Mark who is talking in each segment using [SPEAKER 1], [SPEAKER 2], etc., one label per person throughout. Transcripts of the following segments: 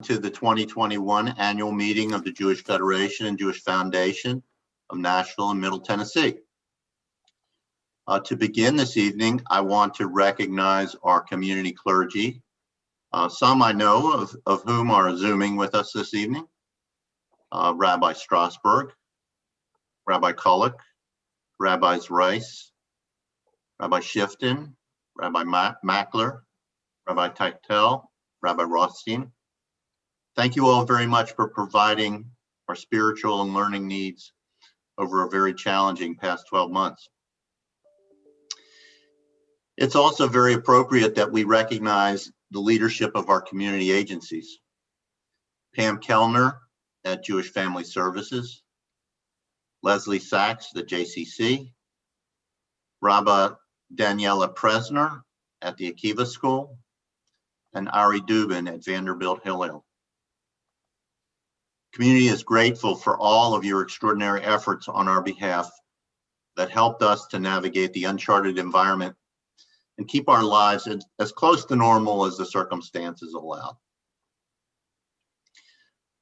[SPEAKER 1] to the 2021 annual meeting of the Jewish Federation and Jewish Foundation of Nashville and Middle Tennessee. To begin this evening, I want to recognize our community clergy. Some I know of whom are Zooming with us this evening. Rabbi Strasberg, Rabbi Kulik, Rabbis Rice, Rabbi Shifton, Rabbi Mackler, Rabbi Teitel, Rabbi Rothstein. Thank you all very much for providing our spiritual and learning needs over a very challenging past 12 months. It's also very appropriate that we recognize the leadership of our community agencies. Pam Kellner at Jewish Family Services, Leslie Sachs at JCC, Rabbi Daniela Presner at the Akiva School, and Ari Dubin at Vanderbilt Hillel. Community is grateful for all of your extraordinary efforts on our behalf that helped us to navigate the uncharted environment and keep our lives as close to normal as the circumstances allow.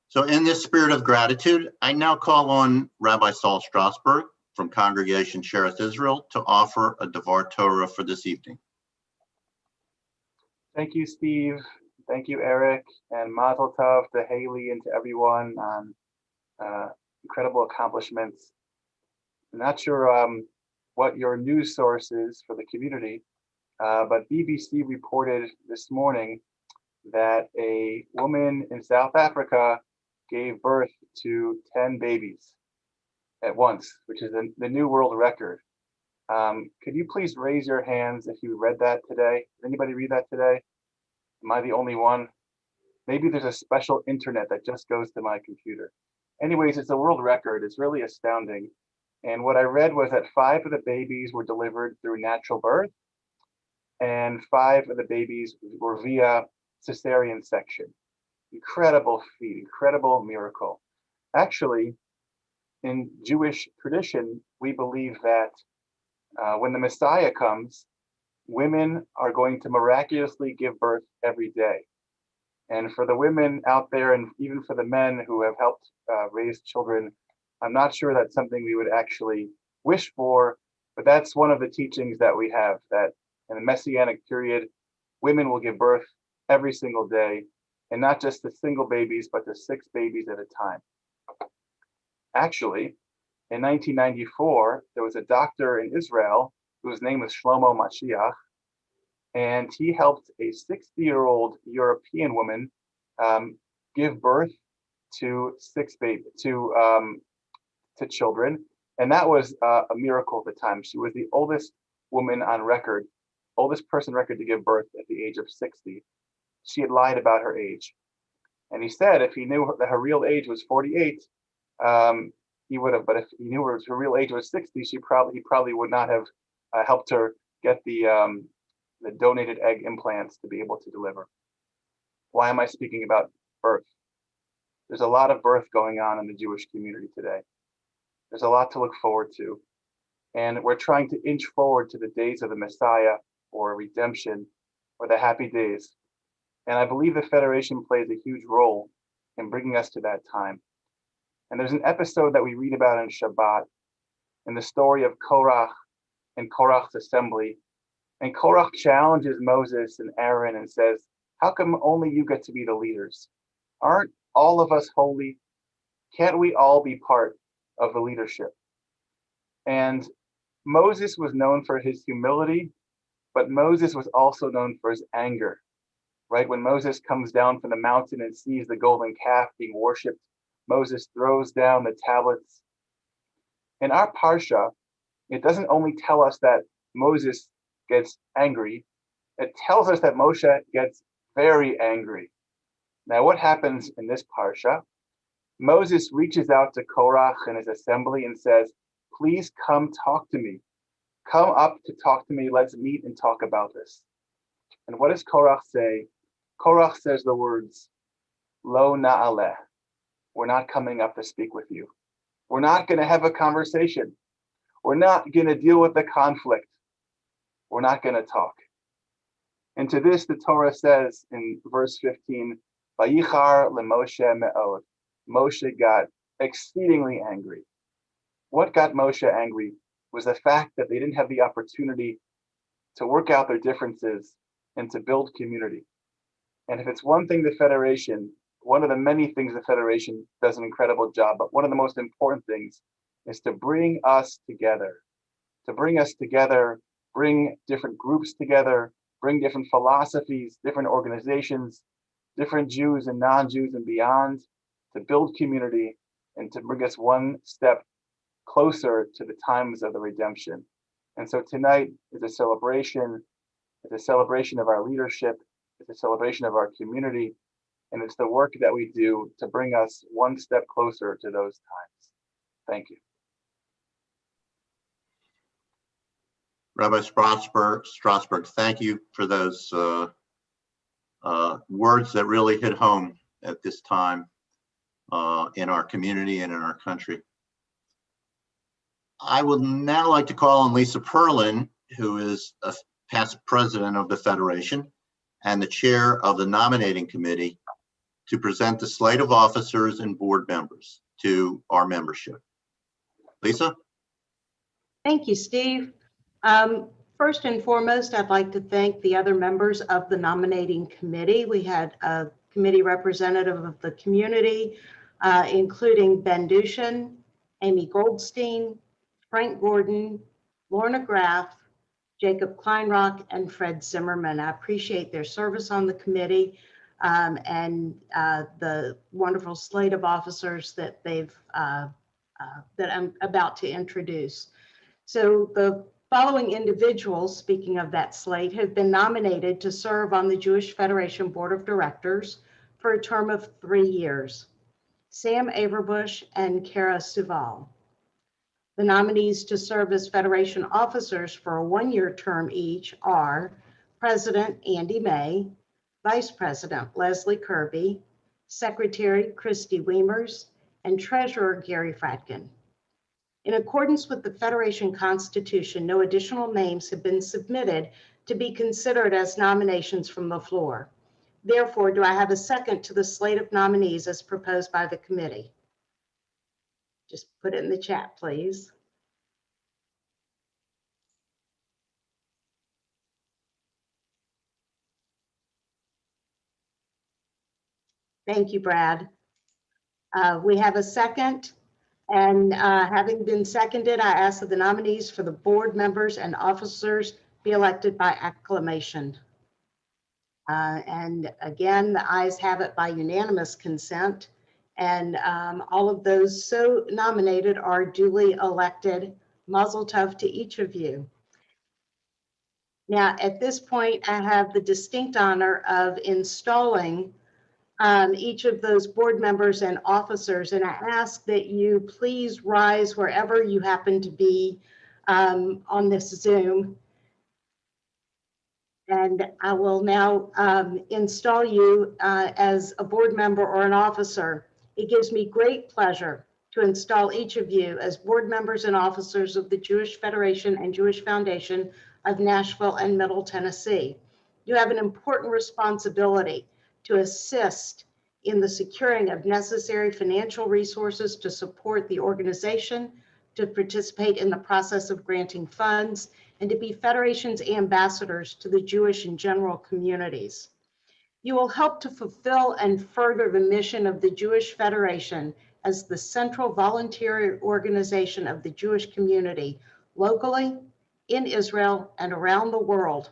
[SPEAKER 1] So in this spirit of gratitude, I now call on Rabbi Saul Strasberg from Congregation Shereth Israel to offer a Devar Torah for this evening.
[SPEAKER 2] Thank you, Steve. Thank you, Eric, and Mazel Tov to Haley and to everyone on incredible accomplishments. I'm not sure what your news source is for the community, but BBC reported this morning that a woman in South Africa gave birth to 10 babies at once, which is the new world record. Could you please raise your hands if you read that today? Did anybody read that today? Am I the only one? Maybe there's a special internet that just goes to my computer. Anyways, it's a world record. It's really astounding. And what I read was that 5 of the babies were delivered through natural birth, and 5 of the babies were via cesarean section. Incredible feat, incredible miracle. Actually, in Jewish tradition, we believe that when the Messiah comes, women are going to miraculously give birth every day. And for the women out there, and even for the men who have helped raise children, I'm not sure that's something we would actually wish for, but that's one of the teachings that we have, that in the Messianic period, women will give birth every single day, and not just to single babies, but to 6 babies at a time. Actually, in 1994, there was a doctor in Israel whose name was Shlomo Mashiach, and he helped a 60-year-old European woman give birth to 6 babies, to children, and that was a miracle at the time. She was the oldest woman on record, oldest person record to give birth at the age of 60. She had lied about her age, and he said if he knew that her real age was 48, he would have. But if he knew her real age was 60, he probably would not have helped her get the donated egg implants to be able to deliver. Why am I speaking about birth? There's a lot of birth going on in the Jewish community today. There's a lot to look forward to, and we're trying to inch forward to the days of the Messiah or redemption or the happy days. And I believe the Federation plays a huge role in bringing us to that time. And there's an episode that we read about in Shabbat, in the story of Korach and Korach's assembly. And Korach challenges Moses and Aaron and says, how come only you get to be the leaders? Aren't all of us holy? Can't we all be part of the leadership? And Moses was known for his humility, but Moses was also known for his anger. Right? When Moses comes down from the mountain and sees the golden calf being worshipped, Moses throws down the tablets. In our Parsha, it doesn't only tell us that Moses gets angry, it tells us that Moshe gets very angry. Now, what happens in this Parsha? Moses reaches out to Korach and his assembly and says, please come talk to me. Come up to talk to me. Let's meet and talk about this. And what does Korach say? Korach says the words, Lo na'aleh. We're not coming up to speak with you. We're not going to have a conversation. We're not going to deal with the conflict. We're not going to talk. And to this, the Torah says in verse 15, Vayichar leMoshe me'od. Moshe got exceedingly angry. What got Moshe angry was the fact that they didn't have the opportunity to work out their differences and to build community. And if it's one thing the Federation, one of the many things the Federation does an incredible job, but one of the most important things is to bring us together, bring different groups together, bring different philosophies, different organizations, different Jews and non-Jews and beyond, to build community and to bring us one step closer to the times of the redemption. And so tonight is a celebration. It's a celebration of our leadership. It's a celebration of our community. And it's the work that we do to bring us one step closer to those times. Thank you.
[SPEAKER 1] Rabbi Strasberg, thank you for those words that really hit home at this time in our community and in our country. I would now like to call on Lisa Perlin, who is a past president of the Federation and the chair of the nominating committee, to present the slate of officers and board members to our membership. Lisa?
[SPEAKER 3] Thank you, Steve. First and foremost, I'd like to thank the other members of the nominating committee. We had a committee representative of the community, including Ben Dushin, Amy Goldstein, Frank Gordon, Lorna Graff, Jacob Kleinrock, and Fred Zimmerman. I appreciate their service on the committee and the wonderful slate of officers that that I'm about to introduce. So the following individuals, speaking of that slate, have been nominated to serve on the Jewish Federation Board of Directors for a term of 3 years: Sam Averbush and Kara Suval. The nominees to serve as Federation officers for a 1-year term each are President Andy May, Vice President Leslie Kirby, Secretary Christy Weimers, and Treasurer Gary Fratkin. In accordance with the Federation Constitution, no additional names have been submitted to be considered as nominations from the floor. Therefore, do I have a second to the slate of nominees as proposed by the committee? Just put it in the chat, please. Thank you, Brad. We have a second, and having been seconded, I ask that the nominees for the board members and officers be elected by acclamation. And again, the ayes have it by unanimous consent, and all of those so nominated are duly elected. Mazel tov to each of you. Now, at this point, I have the distinct honor of installing each of those board members and officers, and I ask that you please rise wherever you happen to be on this Zoom. And I will now install you as a board member or an officer. It gives me great pleasure to install each of you as board members and officers of the Jewish Federation and Jewish Foundation of Nashville and Middle Tennessee. You have an important responsibility to assist in the securing of necessary financial resources to support the organization, to participate in the process of granting funds, and to be Federation's ambassadors to the Jewish and general communities. You will help to fulfill and further the mission of the Jewish Federation as the central volunteer organization of the Jewish community, locally, in Israel, and around the world.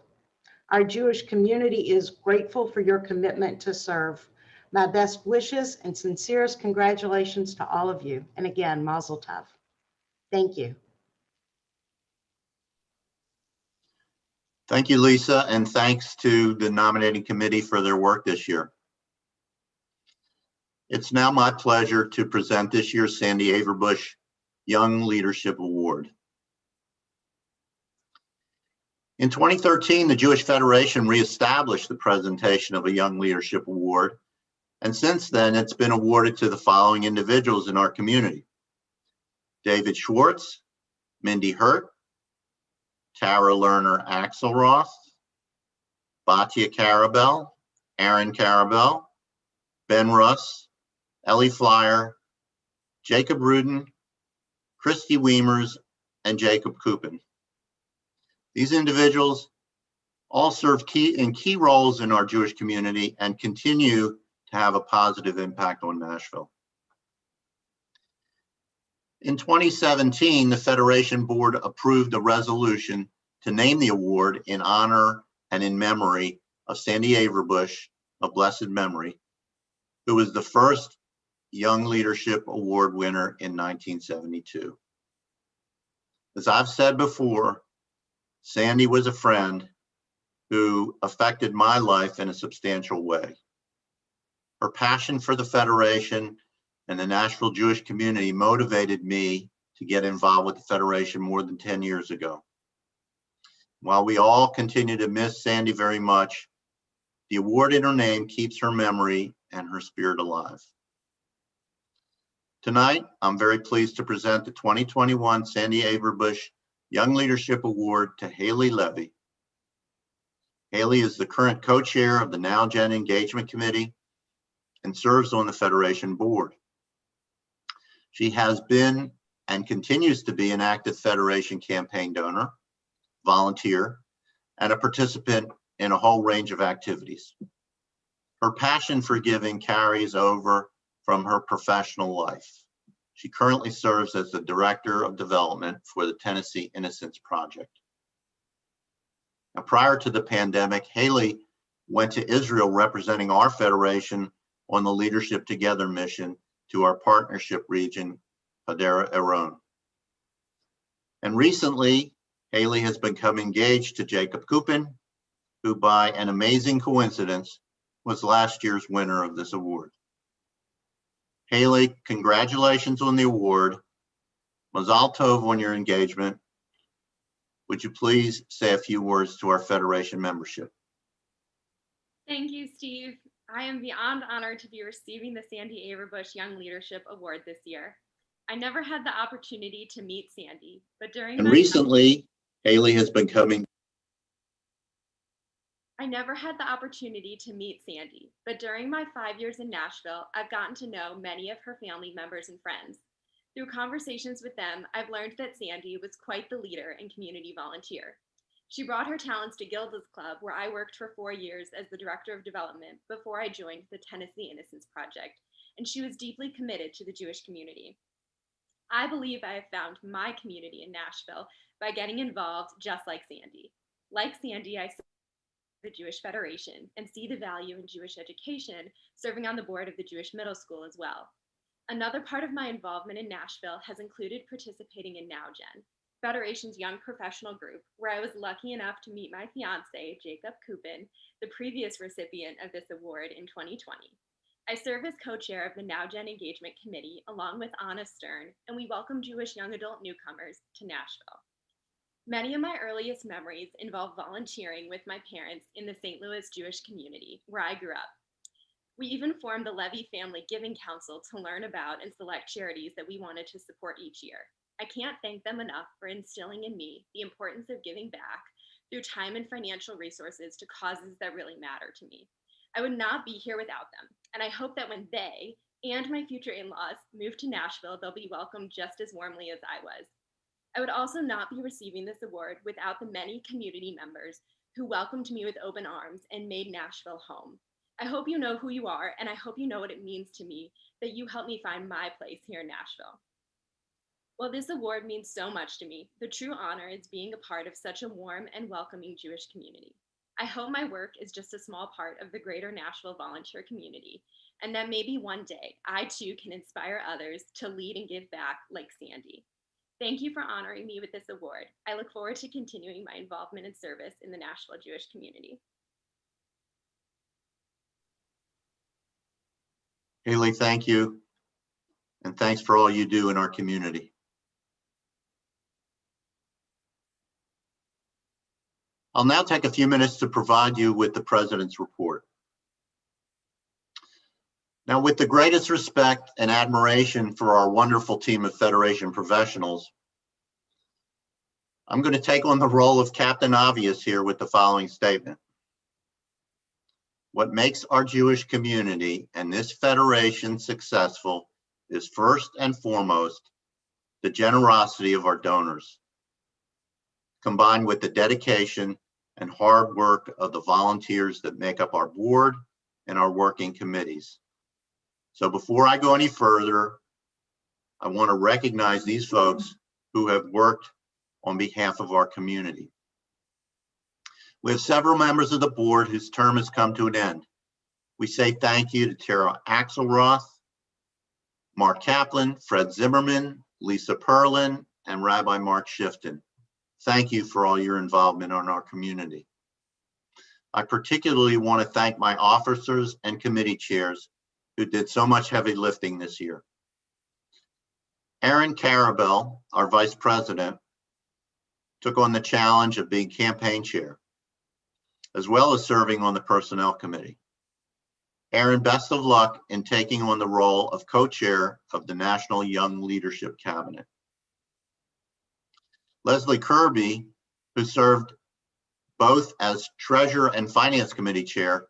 [SPEAKER 3] Our Jewish community is grateful for your commitment to serve. My best wishes and sincerest congratulations to all of you. And again, Mazel Tov. Thank you.
[SPEAKER 1] Thank you, Lisa, and thanks to the nominating committee for their work this year. It's now my pleasure to present this year's Sandy Averbush Young Leadership Award. In 2013, the Jewish Federation reestablished the presentation of a Young Leadership Award, and since then, it's been awarded to the following individuals in our community: David Schwartz, Mindy Hurt, Tara Lerner Axelroth, Batia Carabel, Aaron Carabel, Ben Russ, Ellie Flyer, Jacob Rudin, Christy Weimers, and Jacob Kupin. These individuals all serve key roles in our Jewish community and continue to have a positive impact on Nashville. In 2017, the Federation Board approved a resolution to name the award in honor and in memory of Sandy Averbush of blessed memory, who was the first Young Leadership Award winner in 1972. As I've said before, Sandy was a friend who affected my life in a substantial way. Her passion for the Federation and the Nashville Jewish community motivated me to get involved with the Federation more than 10 years ago. While we all continue to miss Sandy very much, the award in her name keeps her memory and her spirit alive. Tonight, I'm very pleased to present the 2021 Sandy Averbush Young Leadership Award to Haley Levy. Haley is the current co-chair of the NowGen Engagement Committee and serves on the Federation Board. She has been and continues to be an active Federation campaign donor, volunteer, and a participant in a whole range of activities. Her passion for giving carries over from her professional life. She currently serves as the Director of Development for the Tennessee Innocence Project. Now, prior to the pandemic, Haley went to Israel representing our Federation on the Leadership Together mission to our partnership region, Hadera Aron. And recently, Haley has become engaged to Jacob Kupin, who by an amazing coincidence was last year's winner of this award. Haley, congratulations on the award. Mazal tov on your engagement. Would you please say a few words to our Federation membership?
[SPEAKER 4] Thank you, Steve. I am beyond honored to be receiving the Sandy Averbush Young Leadership Award this year. I never had the opportunity to meet Sandy, but during
[SPEAKER 1] recently, Haley has been coming.
[SPEAKER 4] I never had the opportunity to meet Sandy, but during my 5 years in Nashville, I've gotten to know many of her family members and friends. Through conversations with them, I've learned that Sandy was quite the leader and community volunteer. She brought her talents to Gilda's Club, where I worked for 4 years as the Director of Development before I joined the Tennessee Innocence Project, and she was deeply committed to the Jewish community. I believe I have found my community in Nashville by getting involved just like Sandy. Like Sandy, I serve the Jewish Federation and see the value in Jewish education, serving on the board of the Jewish Middle School as well. Another part of my involvement in Nashville has included participating in NowGen, Federation's young professional group, where I was lucky enough to meet my fiance, Jacob Kupin, the previous recipient of this award in 2020. I serve as co-chair of the NowGen Engagement Committee along with Anna Stern, and we welcome Jewish young adult newcomers to Nashville. Many of my earliest memories involve volunteering with my parents in the St. Louis Jewish community, where I grew up. We even formed the Levy Family Giving Council to learn about and select charities that we wanted to support each year. I can't thank them enough for instilling in me the importance of giving back through time and financial resources to causes that really matter to me. I would not be here without them, and I hope that when they and my future in-laws move to Nashville, they'll be welcomed just as warmly as I was. I would also not be receiving this award without the many community members who welcomed me with open arms and made Nashville home. I hope you know who you are, and I hope you know what it means to me that you helped me find my place here in Nashville. While this award means so much to me, the true honor is being a part of such a warm and welcoming Jewish community. I hope my work is just a small part of the greater Nashville volunteer community, and that maybe one day I too can inspire others to lead and give back like Sandy. Thank you for honoring me with this award. I look forward to continuing my involvement and service in the Nashville Jewish community.
[SPEAKER 1] Haley, thank you. And thanks for all you do in our community. I'll now take a few minutes to provide you with the President's report. Now, with the greatest respect and admiration for our wonderful team of Federation professionals, I'm going to take on the role of Captain Obvious here with the following statement. What makes our Jewish community and this federation successful is first and foremost the generosity of our donors, combined with the dedication and hard work of the volunteers that make up our board and our working committees. So before I go any further, I want to recognize these folks who have worked on behalf of our community. We have several members of the board whose term has come to an end. We say thank you to Tara Axelroth, Mark Kaplan, Fred Zimmerman, Lisa Perlin, and Rabbi Mark Shifton. Thank you for all your involvement in our community. I particularly want to thank my officers and committee chairs who did so much heavy lifting this year. Aaron Carabell, our vice president, took on the challenge of being campaign chair, as well as serving on the personnel committee. Aaron, best of luck in taking on the role of co-chair of the National Young Leadership Cabinet. Leslie Kirby, who served both as treasurer and finance committee chair,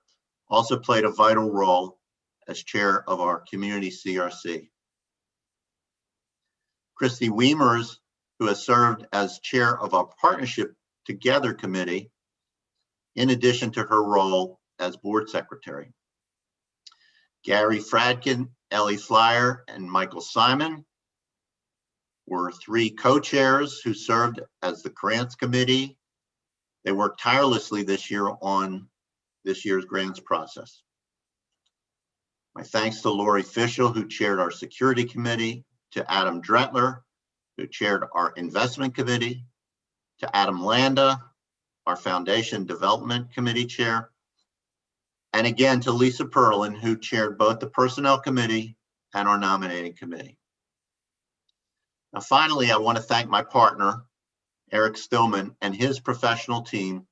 [SPEAKER 1] also played a vital role as chair of our community CRC. Christy Wiemers, who has served as chair of our Partnership Together committee, in addition to her role as board secretary. Gary Fradkin, Ellie Flyer, and Michael Simon were three co-chairs who served as the grants committee. They worked tirelessly this year on this year's grants process. My thanks to Lori Fischel, who chaired our security committee, to Adam Dretler, who chaired our investment committee, to Adam Landa, our foundation development committee chair, and again to Lisa Perlin, who chaired both the personnel committee and our nominating committee. Now, finally, I want to thank my partner, Eric Stillman, and his professional team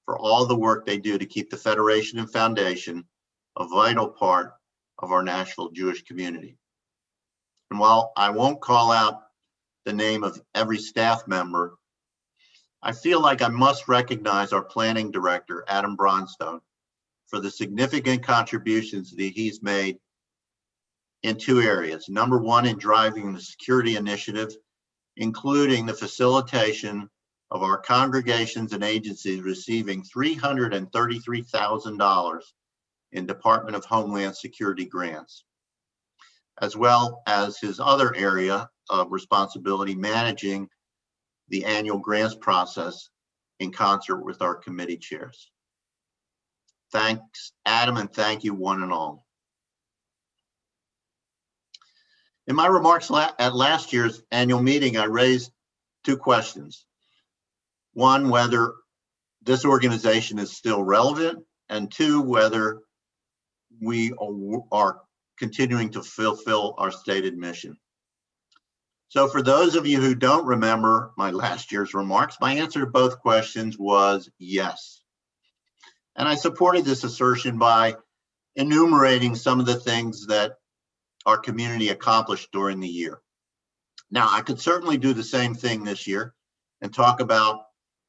[SPEAKER 1] for all the work they do to keep the Federation and Foundation a vital part of our Nashville Jewish community. And while I won't call out the name of every staff member, I feel like I must recognize our planning director, Adam Bronstone, for the significant contributions that he's made in two areas. Number one, in driving the security initiative, including the facilitation of our congregations and agencies receiving $333,000 in Department of Homeland Security grants, as well as his other area of responsibility, managing the annual grants process in concert with our committee chairs. Thanks, Adam, and thank you one and all. In my remarks at last year's annual meeting, I raised two questions. One, whether this organization is still relevant, and two, whether we are continuing to fulfill our stated mission. So for those of you who don't remember my last year's remarks, my answer to both questions was yes. And I supported this assertion by enumerating some of the things that our community accomplished during the year. Now, I could certainly do the same thing this year and talk about,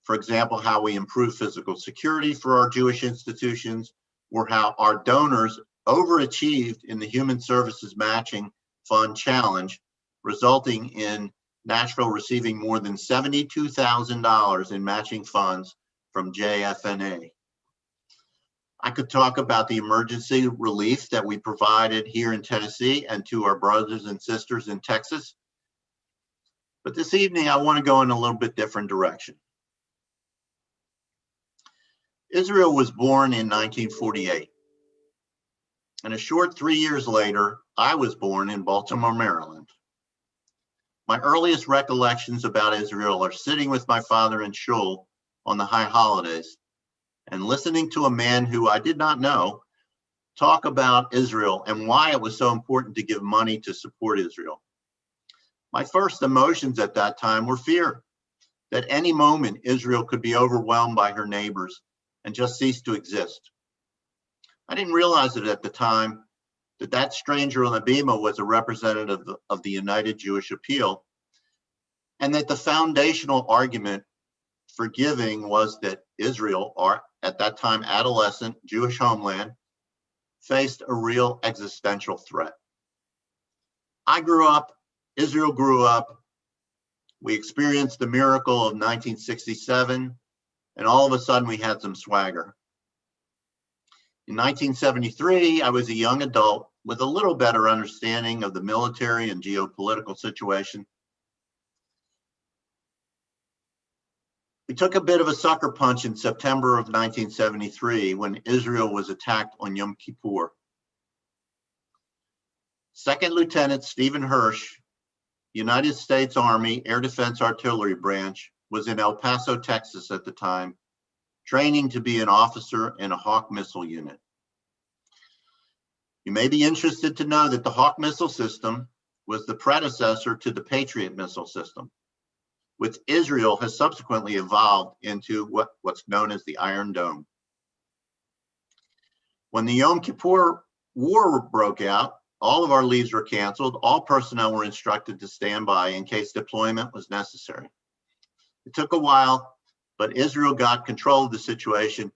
[SPEAKER 1] for example, how we improve physical security for our Jewish institutions, or how our donors overachieved in the Human Services Matching Fund Challenge, resulting in Nashville receiving more than $72,000 in matching funds from JFNA. I could talk about the emergency relief that we provided here in Tennessee and to our brothers and sisters in Texas. But this evening, I want to go in a little bit different direction. Israel was born in 1948. And a short 3 years later, I was born in Baltimore, Maryland. My earliest recollections about Israel are sitting with my father in shul on the high holidays and listening to a man who I did not know talk about Israel and why it was so important to give money to support Israel. My first emotions at that time were fear that any moment Israel could be overwhelmed by her neighbors and just cease to exist. I didn't realize it at the time that that stranger on the bima was a representative of the United Jewish Appeal, and that the foundational argument for giving was that Israel, or at that time adolescent Jewish homeland, faced a real existential threat. I grew up, Israel grew up, we experienced the miracle of 1967, and all of a sudden we had some swagger. In 1973, I was a young adult with a little better understanding of the military and geopolitical situation. We took a bit of a sucker punch in September of 1973 when Israel was attacked on Yom Kippur. Second Lieutenant Stephen Hirsch, United States Army Air Defense Artillery Branch, was in El Paso, Texas at the time, training to be an officer in a Hawk missile unit. You may be interested to know that the Hawk missile system was the predecessor to the Patriot missile system, which Israel has subsequently evolved into what's known as the Iron Dome. When the Yom Kippur War broke out, all of our leaves were canceled. All personnel were instructed to stand by in case deployment was necessary. It took a while, but Israel got control of the situation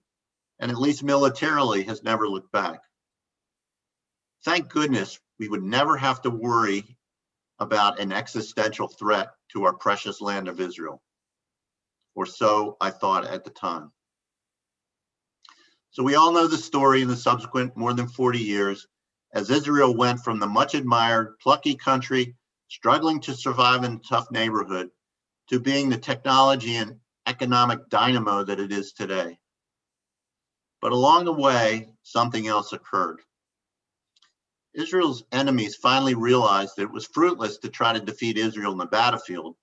[SPEAKER 1] and, at least militarily, has never looked back. Thank goodness we would never have to worry about an existential threat to our precious land of Israel, or so I thought at the time. So we all know the story in the subsequent more than 40 years, as Israel went from the much admired, plucky country struggling to survive in a tough neighborhood to being the technology and economic dynamo that it is today. But along the way, something else occurred. Israel's enemies finally realized that it was fruitless to try to defeat Israel in the battlefield,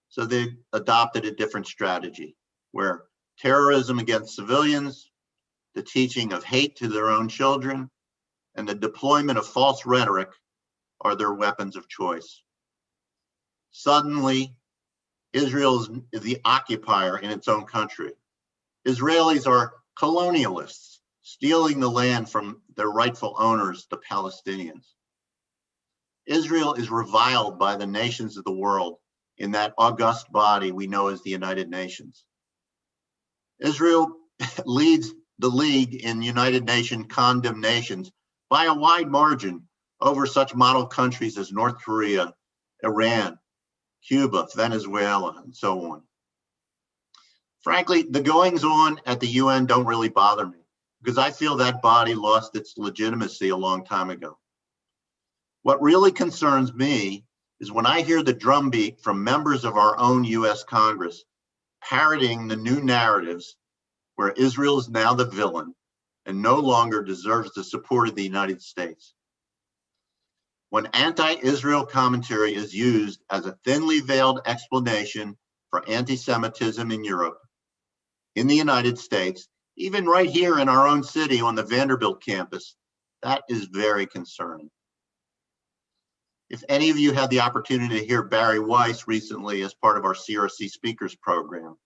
[SPEAKER 1] so they adopted a different strategy, where terrorism against civilians, the teaching of hate to their own children, and the deployment of false rhetoric are their weapons of choice. Suddenly, Israel is the occupier in its own country. Israelis are colonialists, stealing the land from their rightful owners, the Palestinians. Israel is reviled by the nations of the world in that august body we know as the United Nations. Israel leads the league in United Nations condemnations by a wide margin over such model countries as North Korea, Iran, Cuba, Venezuela, and so on. Frankly, the goings on at the UN don't really bother me, because I feel that body lost its legitimacy a long time ago. What really concerns me is when I hear the drumbeat from members of our own US Congress parroting the new narratives where Israel is now the villain and no longer deserves the support of the United States. When anti-Israel commentary is used as a thinly veiled explanation for anti-Semitism in Europe, in the United States, even right here in our own city on the Vanderbilt campus, that is very concerning. If any of you had the opportunity to hear Bari Weiss recently as part of our CRC speakers program,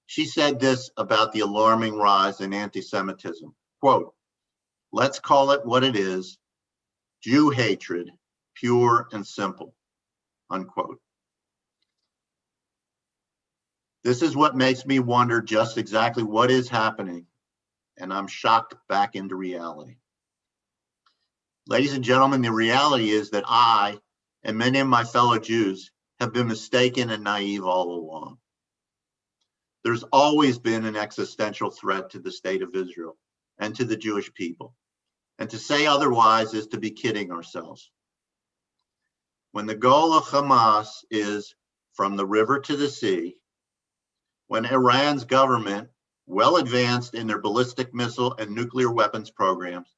[SPEAKER 1] she said this about the alarming rise in anti-Semitism, quote, "Let's call it what it is, Jew hatred, pure and simple," unquote. This is what makes me wonder just exactly what is happening, and I'm shocked back into reality. Ladies and gentlemen, the reality is that I and many of my fellow Jews have been mistaken and naive all along. There's always been an existential threat to the state of Israel and to the Jewish people. And to say otherwise is to be kidding ourselves. When the goal of Hamas is from the river to the sea, when Iran's government, well advanced in their ballistic missile and nuclear weapons programs,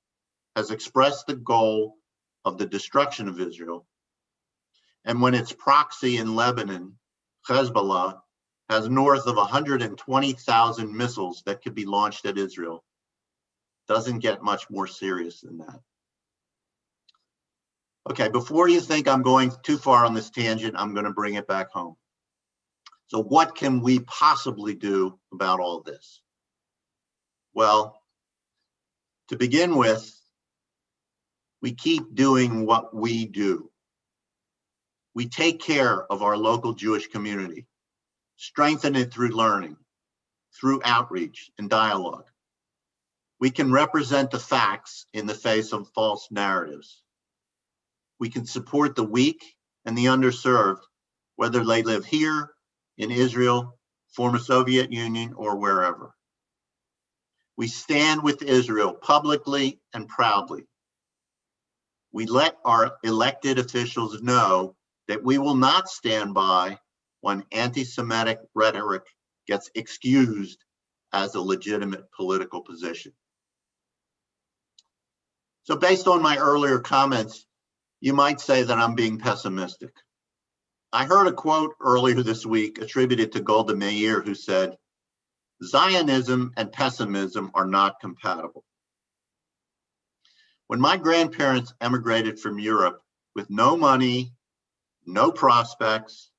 [SPEAKER 1] has expressed the goal of the destruction of Israel, and when its proxy in Lebanon, Hezbollah, has north of 120,000 missiles that could be launched at Israel, doesn't get much more serious than that. Okay, before you think I'm going too far on this tangent, I'm going to bring it back home. So what can we possibly do about all this? Well, to begin with, we keep doing what we do. We take care of our local Jewish community, strengthen it through learning, through outreach and dialogue. We can represent the facts in the face of false narratives. We can support the weak and the underserved, whether they live here, in Israel, former Soviet Union, or wherever. We stand with Israel publicly and proudly. We let our elected officials know that we will not stand by when anti-Semitic rhetoric gets excused as a legitimate political position. So based on my earlier comments, you might say that I'm being pessimistic. I heard a quote earlier this week attributed to Golda Meir, who said, "Zionism and pessimism are not compatible." When my grandparents emigrated from Europe with no money, no prospects,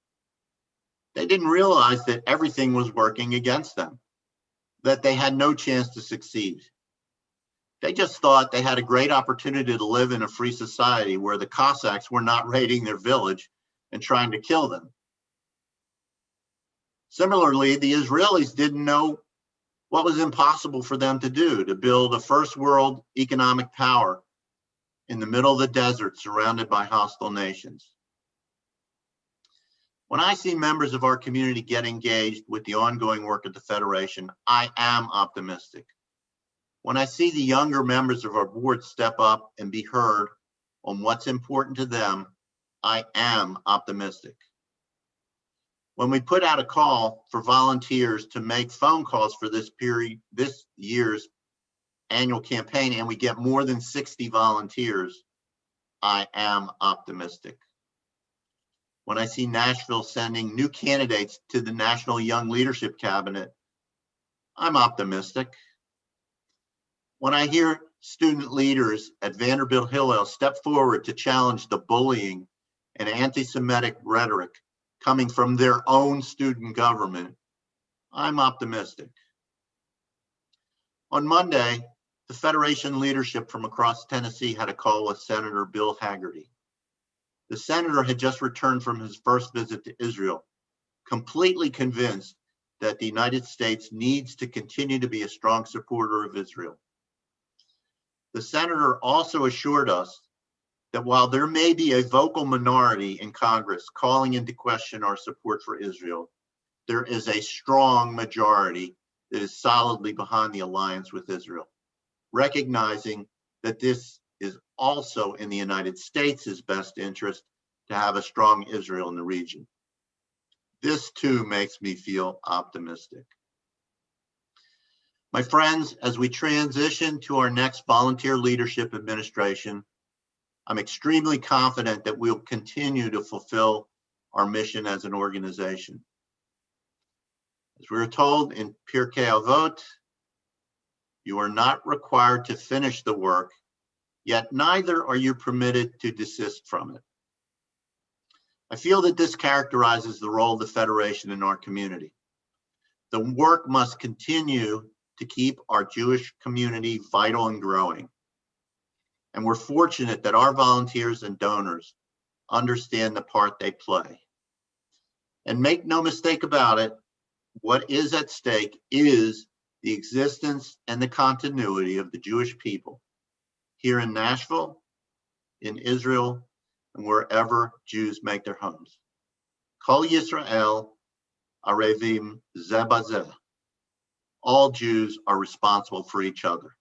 [SPEAKER 1] they didn't realize that everything was working against them, that they had no chance to succeed. They just thought they had a great opportunity to live in a free society where the Cossacks were not raiding their village and trying to kill them. Similarly, the Israelis didn't know what was impossible for them to do, to build a first world economic power in the middle of the desert surrounded by hostile nations. When I see members of our community get engaged with the ongoing work of the Federation, I am optimistic. When I see the younger members of our board step up and be heard on what's important to them, I am optimistic. When we put out a call for volunteers to make phone calls for this year's annual campaign, and we get more than 60 volunteers, I am optimistic. When I see Nashville sending new candidates to the National Young Leadership Cabinet, I'm optimistic. When I hear student leaders at Vanderbilt Hillel step forward to challenge the bullying and anti-Semitic rhetoric coming from their own student government, I'm optimistic. On Monday, the Federation leadership from across Tennessee had a call with Senator Bill Hagerty. The senator had just returned from his first visit to Israel, completely convinced that the United States needs to continue to be a strong supporter of Israel. The senator also assured us that while there may be a vocal minority in Congress calling into question our support for Israel, there is a strong majority that is solidly behind the alliance with Israel, recognizing that this is also in the United States' best interest to have a strong Israel in the region. This too makes me feel optimistic. My friends, as we transition to our next volunteer leadership administration, I'm extremely confident that we'll continue to fulfill our mission as an organization. As we were told in Pirkei Avot, you are not required to finish the work, yet neither are you permitted to desist from it. I feel that this characterizes the role of the Federation in our community. The work must continue to keep our Jewish community vital and growing. And we're fortunate that our volunteers and donors understand the part they play. And make no mistake about it, what is at stake is the existence and the continuity of the Jewish people here in Nashville, in Israel, and wherever Jews make their homes. Kol Yisrael Arevim Ze Bazeh. All Jews are responsible for each other.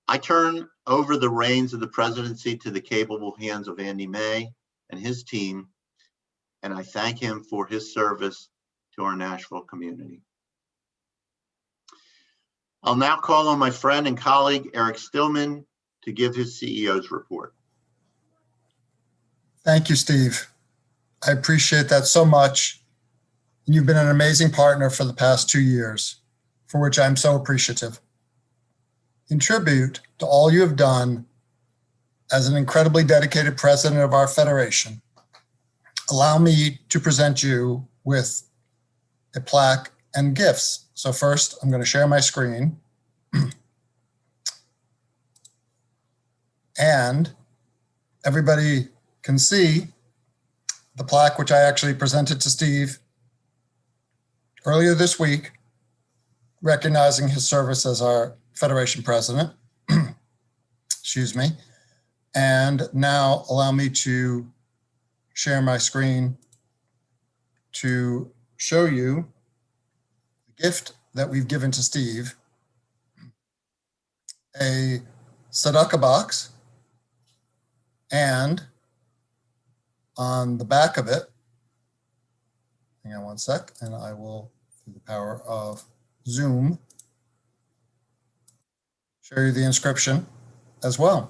[SPEAKER 1] I turn over the reins of the presidency to the capable hands of Andy May and his team, and I thank him for his service to our Nashville community. I'll now call on my friend and colleague, Eric Stillman, to give his CEO's report.
[SPEAKER 5] Thank you, Steve. I appreciate that so much. You've been an amazing partner for the past 2 years, for which I'm so appreciative. In tribute to all you have done as an incredibly dedicated president of our Federation, allow me to present you with a plaque and gifts. So first, I'm going to share my screen. And everybody can see the plaque, which I actually presented to Steve earlier this week, recognizing his service as our Federation president. Excuse me. And now allow me to share my screen to show you the gift that we've given to Steve, a tzedakah box, and on the back of it, hang on one sec, and I will, through the power of Zoom, show you the inscription as well.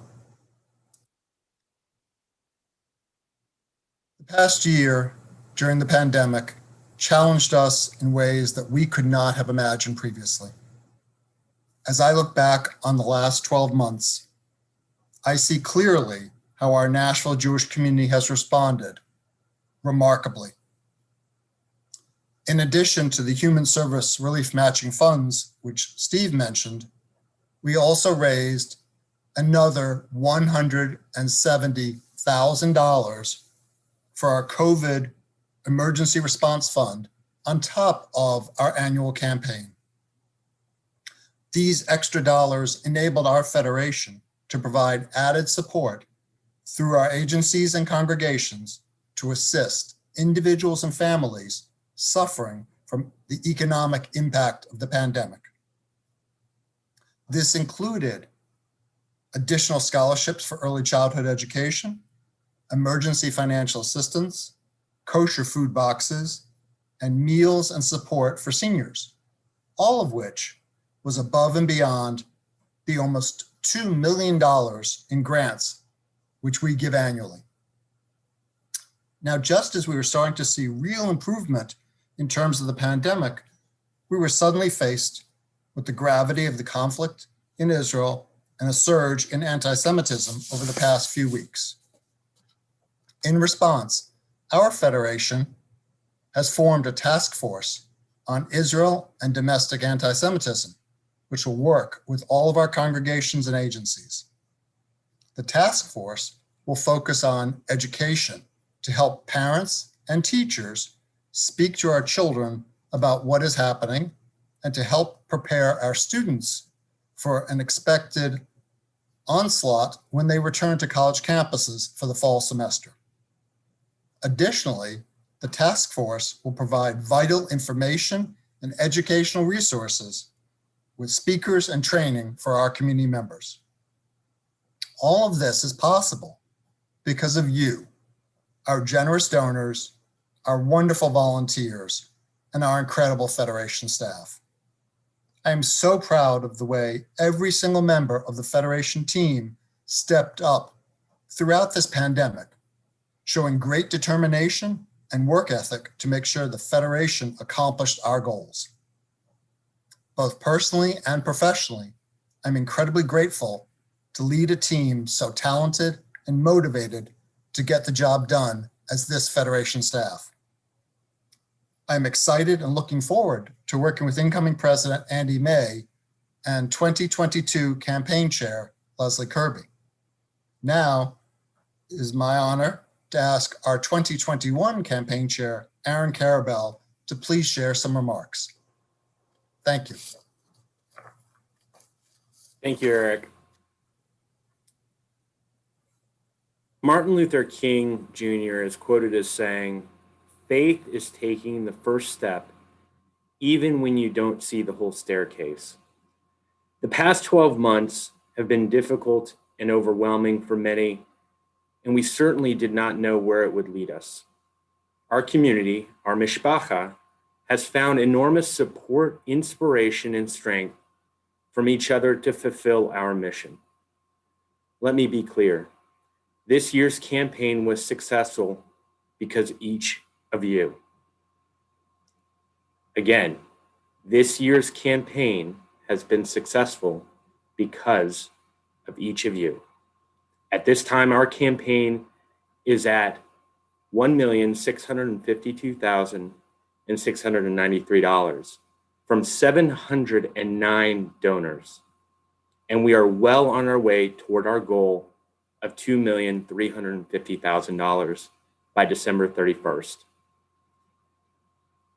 [SPEAKER 5] The past year during the pandemic challenged us in ways that we could not have imagined previously. As I look back on the last 12 months, I see clearly how our Nashville Jewish community has responded remarkably. In addition to the Human Service Relief Matching Funds, which Steve mentioned, we also raised another $170,000 for our COVID Emergency Response Fund on top of our annual campaign. These extra dollars enabled our federation to provide added support through our agencies and congregations to assist individuals and families suffering from the economic impact of the pandemic. This included additional scholarships for early childhood education, emergency financial assistance, kosher food boxes, and meals and support for seniors, all of which was above and beyond the almost $2 million in grants which we give annually. Now, just as we were starting to see real improvement in terms of the pandemic, we were suddenly faced with the gravity of the conflict in Israel and a surge in anti-Semitism over the past few weeks. In response, our federation has formed a task force on Israel and domestic anti-Semitism, which will work with all of our congregations and agencies. The task force will focus on education to help parents and teachers speak to our children about what is happening and to help prepare our students for an expected onslaught when they return to college campuses for the fall semester. Additionally, the task force will provide vital information and educational resources with speakers and training for our community members. All of this is possible because of you, our generous donors, our wonderful volunteers, and our incredible Federation staff. I am so proud of the way every single member of the Federation team stepped up throughout this pandemic, showing great determination and work ethic to make sure the Federation accomplished our goals. Both personally and professionally, I'm incredibly grateful to lead a team so talented and motivated to get the job done as this Federation staff. I'm excited and looking forward to working with incoming President Andy May and 2022 Campaign Chair Leslie Kirby. Now it is my honor to ask our 2021 Campaign Chair, Aaron Karabell, to please share some remarks. Thank you.
[SPEAKER 6] Thank you, Eric. Martin Luther King Jr. is quoted as saying, "Faith is taking the first step, even when you don't see the whole staircase." The past 12 months have been difficult and overwhelming for many, and we certainly did not know where it would lead us. Our community, our mishpacha, has found enormous support, inspiration, and strength from each other to fulfill our mission. Let me be clear. This year's campaign was successful because each of you. Again, this year's campaign has been successful because of each of you. At this time, our campaign is at $1,652,693 from 709 donors. And we are well on our way toward our goal of $2,350,000 by December 31st.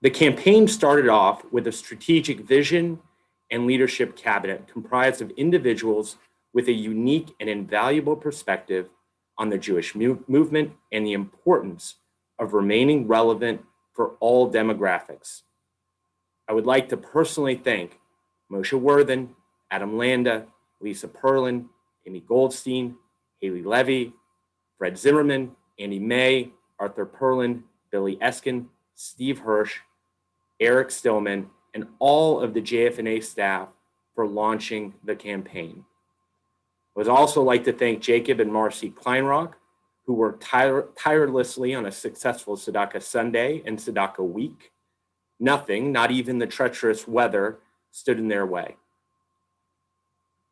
[SPEAKER 6] The campaign started off with a strategic vision and leadership cabinet comprised of individuals with a unique and invaluable perspective on the Jewish movement and the importance of remaining relevant for all demographics. I would like to personally thank Moshe Worthen, Adam Landa, Lisa Perlin, Amy Goldstein, Haley Levy, Fred Zimmerman, Andy May, Arthur Perlin, Billy Eskin, Steve Hirsch, Eric Stillman, and all of the JFNA staff for launching the campaign. I would also like to thank Jacob and Marcy Kleinrock, who worked tirelessly on a successful Tzedakah Sunday and Tzedakah week. Nothing, not even the treacherous weather, stood in their way.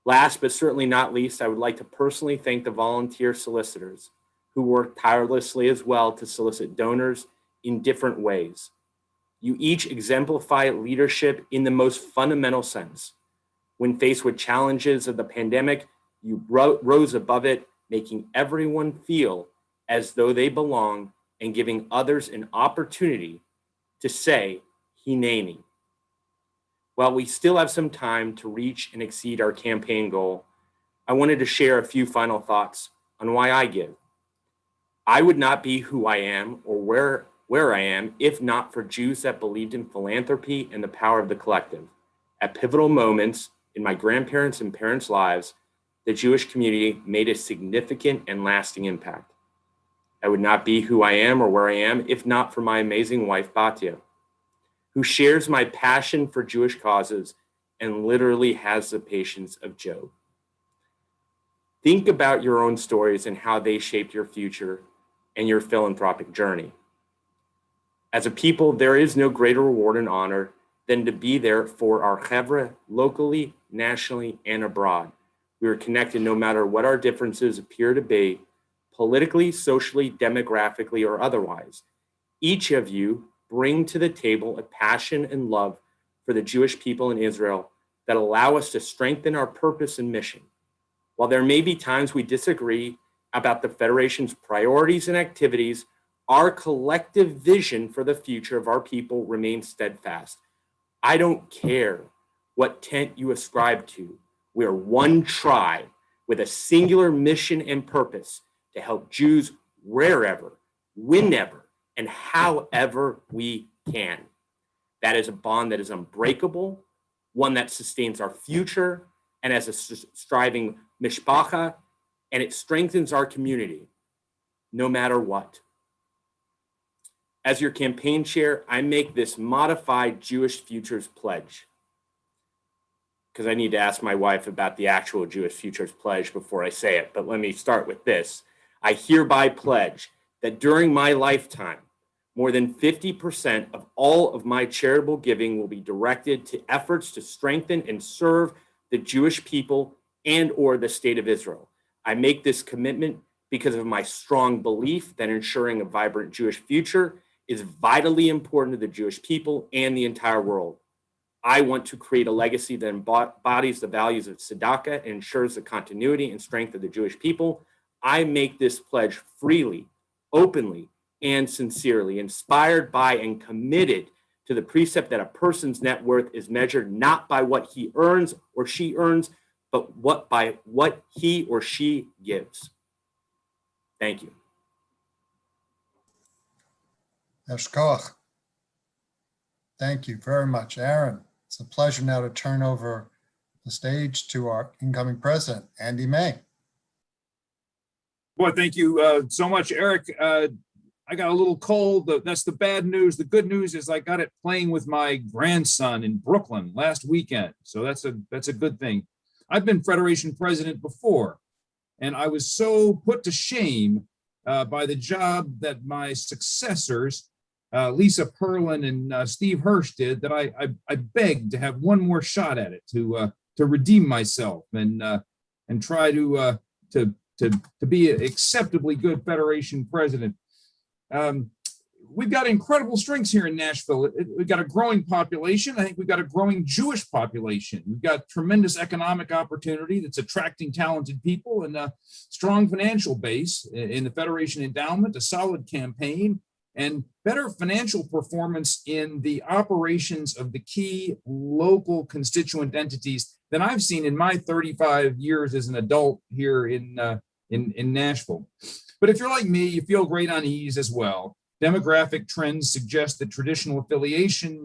[SPEAKER 6] Last but certainly not least, I would like to personally thank the volunteer solicitors who worked tirelessly as well to solicit donors in different ways. You each exemplify leadership in the most fundamental sense. When faced with challenges of the pandemic, you rose above it, making everyone feel as though they belong and giving others an opportunity to say, Hineni. While we still have some time to reach and exceed our campaign goal, I wanted to share a few final thoughts on why I give. I would not be who I am or where I am if not for Jews that believed in philanthropy and the power of the collective. At pivotal moments in my grandparents' and parents' lives, the Jewish community made a significant and lasting impact. I would not be who I am or where I am if not for my amazing wife, Batya, who shares my passion for Jewish causes and literally has the patience of Job. Think about your own stories and how they shaped your future and your philanthropic journey. As a people, there is no greater reward and honor than to be there for our chevra locally, nationally, and abroad. We are connected no matter what our differences appear to be, politically, socially, demographically, or otherwise. Each of you bring to the table a passion and love for the Jewish people in Israel that allow us to strengthen our purpose and mission. While there may be times we disagree about the Federation's priorities and activities, our collective vision for the future of our people remains steadfast. I don't care what tent you ascribe to. We are one tribe with a singular mission and purpose to help Jews wherever, whenever, and however we can. That is a bond that is unbreakable, one that sustains our future and as a striving mishpacha, and it strengthens our community no matter what. As your campaign chair, I make this modified Jewish Futures Pledge, because I need to ask my wife about the actual Jewish Futures Pledge before I say it, but let me start with this. I hereby pledge that during my lifetime, more than 50% of all of my charitable giving will be directed to efforts to strengthen and serve the Jewish people and or the state of Israel. I make this commitment because of my strong belief that ensuring a vibrant Jewish future is vitally important to the Jewish people and the entire world. I want to create a legacy that embodies the values of tzedakah and ensures the continuity and strength of the Jewish people. I make this pledge freely, openly, and sincerely, inspired by and committed to the precept that a person's net worth is measured not by what he earns or she earns, but by what he or she gives. Thank you.
[SPEAKER 5] Eshkoch. Thank you very much, Aaron. It's a pleasure now to turn over the stage to our incoming president, Andy May.
[SPEAKER 7] Boy, thank you so much, Eric. I got a little cold. That's the bad news. The good news is I got it playing with my grandson in Brooklyn last weekend. So that's a good thing. I've been Federation president before, and I was so put to shame by the job that my successors, Lisa Perlin and Steve Hirsch, did, that I begged to have one more shot at it to redeem myself and try to be an acceptably good Federation president. We've got incredible strengths here in Nashville. We've got a growing population. I think we've got a growing Jewish population. We've got tremendous economic opportunity that's attracting talented people, and a strong financial base in the Federation endowment, a solid campaign, and better financial performance in the operations of the key local constituent entities than I've seen in my 35 years as an adult here in Nashville. But if you're like me, you feel great unease as well. Demographic trends suggest that traditional affiliation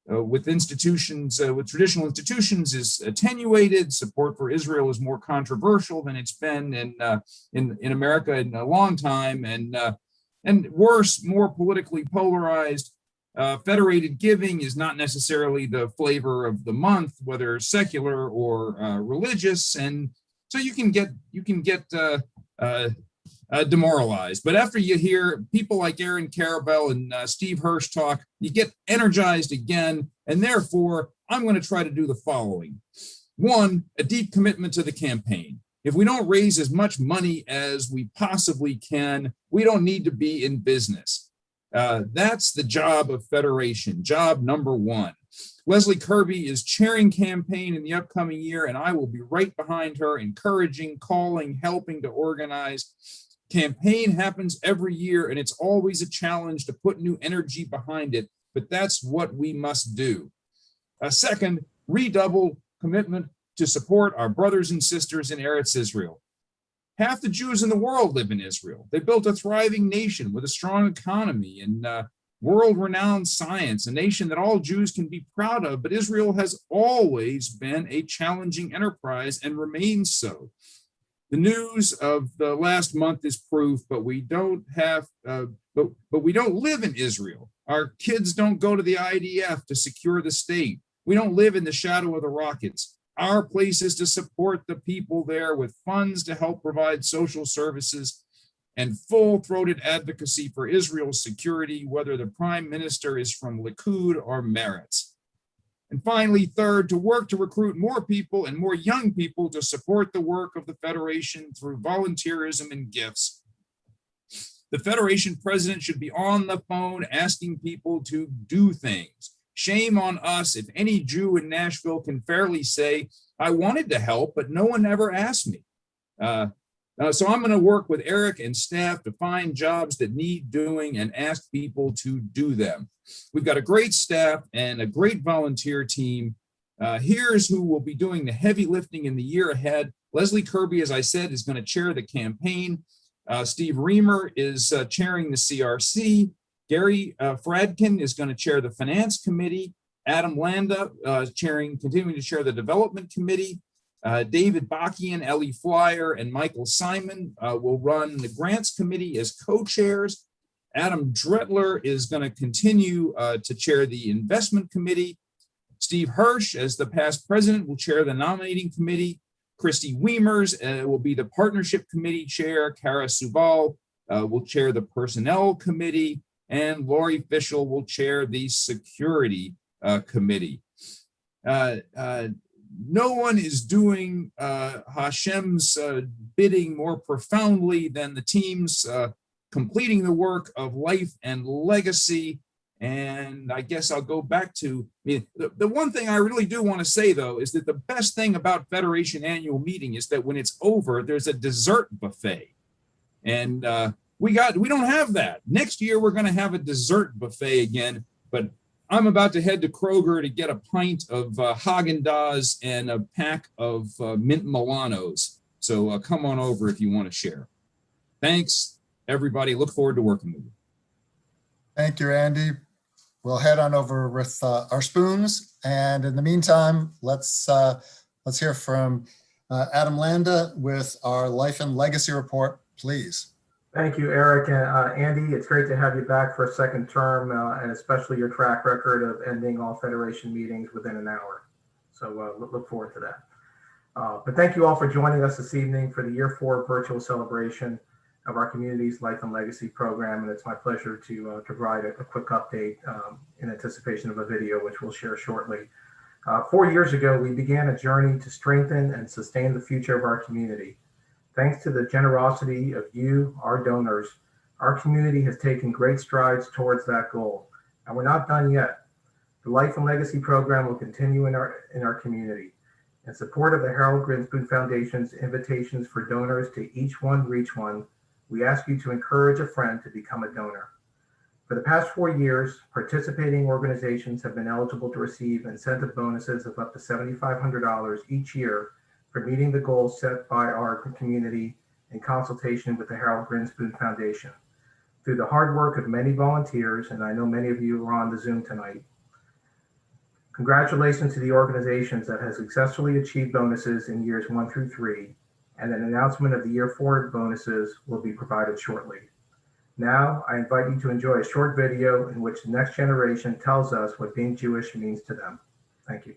[SPEAKER 7] with traditional institutions is attenuated. Support for Israel is more controversial than it's been in America in a long time, and worse, more politically polarized. Federated giving is not necessarily the flavor of the month, whether secular or religious, and so you can get demoralized. But after you hear people like Aaron Karabell and Steve Hirsch talk, you get energized again. And therefore, I'm going to try to do the following. One, a deep commitment to the campaign. If we don't raise as much money as we possibly can, we don't need to be in business. That's the job of Federation, job number one. Leslie Kirby is chairing campaign in the upcoming year, and I will be right behind her, encouraging, calling, helping to organize. Campaign happens every year, and it's always a challenge to put new energy behind it, but that's what we must do. Second, redouble commitment to support our brothers and sisters in Eretz Israel. Half the Jews in the world live in Israel. They built a thriving nation with a strong economy and world-renowned science, a nation that all Jews can be proud of, but Israel has always been a challenging enterprise and remains so. The news of the last month is proof, but we don't live in Israel. Our kids don't go to the IDF to secure the state. We don't live in the shadow of the rockets. Our place is to support the people there with funds to help provide social services and full-throated advocacy for Israel's security, whether the prime minister is from Likud or Meretz. And finally, third, to work to recruit more people and more young people to support the work of the Federation through volunteerism and gifts. The Federation president should be on the phone asking people to do things. Shame on us if any Jew in Nashville can fairly say, I wanted to help, but no one ever asked me. So I'm going to work with Eric and staff to find jobs that need doing and ask people to do them. We've got a great staff and a great volunteer team. Here's who will be doing the heavy lifting in the year ahead. Leslie Kirby, as I said, is going to chair the campaign. Steve Reamer is chairing the CRC. Gary Fradkin is going to chair the Finance Committee. Adam Landa continuing to chair the Development Committee. David Bakian, Ellie Flyer, and Michael Simon will run the Grants Committee as co-chairs. Adam Dretler is going to continue to chair the Investment Committee. Steve Hirsch, as the past president, will chair the Nominating Committee. Christy Wiemers will be the Partnership Committee chair. Kara Subal will chair the Personnel Committee. And Lori Fischel will chair the Security Committee. No one is doing Hashem's bidding more profoundly than the teams completing the work of life and legacy. And I guess I'll go back to, the one thing I really do want to say, though, is that the best thing about Federation annual meeting is that when it's over, there's a dessert buffet. And we don't have that. Next year, we're going to have a dessert buffet again, but I'm about to head to Kroger to get a pint of Haagen-Dazs and a pack of mint Milanos. So come on over if you want to share. Thanks, everybody. Look forward to working with you.
[SPEAKER 5] Thank you, Andy. We'll head on over with our spoons. And in the meantime, let's hear from Adam Landa with our Life and Legacy report, please.
[SPEAKER 8] Thank you, Eric and Andy. It's great to have you back for a second term, and especially your track record of ending all Federation meetings within an hour. So look forward to that. But thank you all for joining us this evening for the Year 4 virtual celebration of our community's Life and Legacy program. And it's my pleasure to provide a quick update in anticipation of a video, which we'll share shortly. 4 years ago, we began a journey to strengthen and sustain the future of our community. Thanks to the generosity of you, our donors, our community has taken great strides towards that goal, and we're not done yet. The Life and Legacy program will continue in our community. In support of the Harold Grinspoon Foundation's invitations for donors to each one reach one, we ask you to encourage a friend to become a donor. For the past 4 years, participating organizations have been eligible to receive incentive bonuses of up to $7,500 each year for meeting the goals set by our community in consultation with the Harold Grinspoon Foundation. Through the hard work of many volunteers, and I know many of you are on the Zoom tonight, congratulations to the organizations that have successfully achieved bonuses in years 1 through 3, and an announcement of the year 4 bonuses will be provided shortly. Now, I invite you to enjoy a short video in which the next generation tells us what being Jewish means to them. Thank you.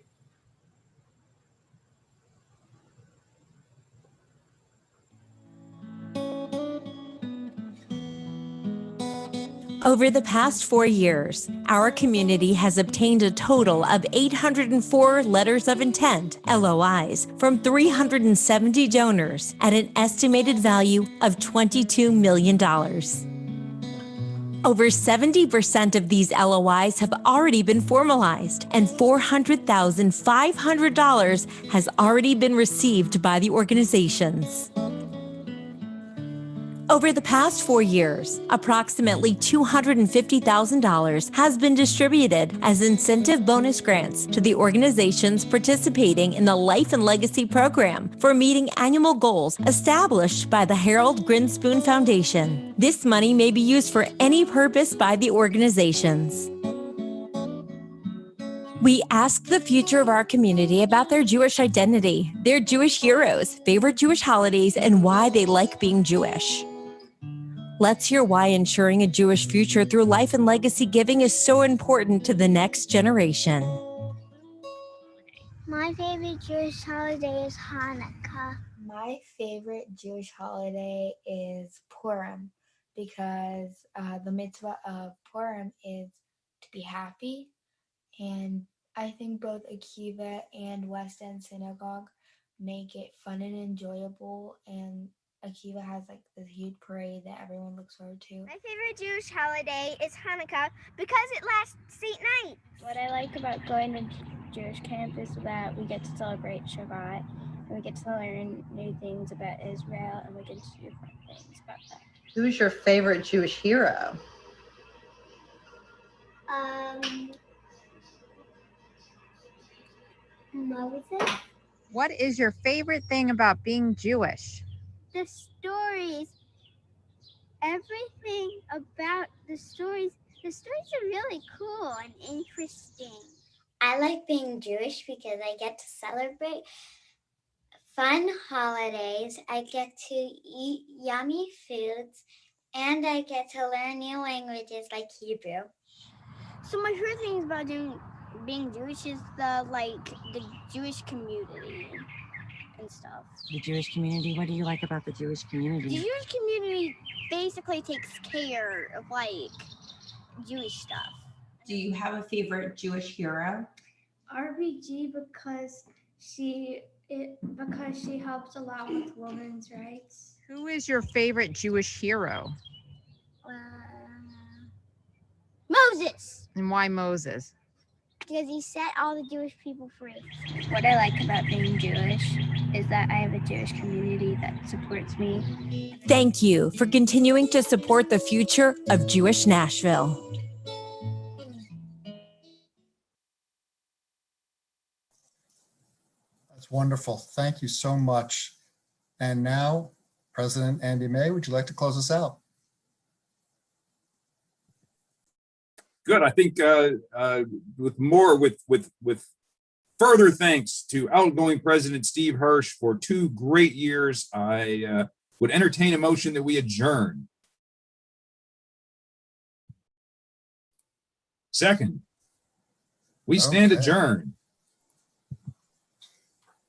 [SPEAKER 9] Over the past 4 years, our community has obtained a total of 804 letters of intent, LOIs, from 370 donors at an estimated value of $22 million. Over 70% of these LOIs have already been formalized, and $400,500 has already been received by the organizations. Over the past 4 years, approximately $250,000 has been distributed as incentive bonus grants to the organizations participating in the Life and Legacy program for meeting annual goals established by the Harold Grinspoon Foundation. This money may be used for any purpose by the organizations. We ask the future of our community about their Jewish identity, their Jewish heroes, favorite Jewish holidays, and why they like being Jewish. Let's hear why ensuring a Jewish future through life and legacy giving is so important to the next generation.
[SPEAKER 10] My favorite Jewish holiday is Hanukkah.
[SPEAKER 11] My favorite Jewish holiday is Purim because the mitzvah of Purim is to be happy. And I think both Akiva and West End Synagogue make it fun and enjoyable, and Akiva has like this huge parade that everyone looks forward to.
[SPEAKER 10] My favorite Jewish holiday is Hanukkah because it lasts 8 nights.
[SPEAKER 12] What I like about going to Jewish camp is that we get to celebrate Shabbat, and we get to learn new things about Israel, and we get to do fun things about that.
[SPEAKER 13] Who's your favorite Jewish hero?
[SPEAKER 10] Moses.
[SPEAKER 14] What is your favorite thing about being Jewish?
[SPEAKER 10] The stories, everything about the stories are really cool and interesting.
[SPEAKER 11] I like being Jewish because I get to celebrate fun holidays, I get to eat yummy foods, and I get to learn new languages like Hebrew.
[SPEAKER 10] So my favorite thing about being Jewish is the Jewish community and stuff.
[SPEAKER 13] The Jewish community? What do you like about the Jewish community?
[SPEAKER 10] The Jewish community basically takes care of Jewish stuff.
[SPEAKER 13] Do you have a favorite Jewish hero?
[SPEAKER 12] RBG because she helps a lot with women's rights.
[SPEAKER 14] Who is your favorite Jewish hero?
[SPEAKER 10] Moses.
[SPEAKER 14] And why Moses?
[SPEAKER 10] Because he set all the Jewish people free.
[SPEAKER 12] What I like about being Jewish is that I have a Jewish community that supports me.
[SPEAKER 9] Thank you for continuing to support the future of Jewish Nashville.
[SPEAKER 5] That's wonderful. Thank you so much. And now, President Andy May, would you like to close us out?
[SPEAKER 7] Good. I think with further thanks to outgoing President Steve Hirsch for 2 great years, I would entertain a motion that we adjourn. Second, we stand adjourned.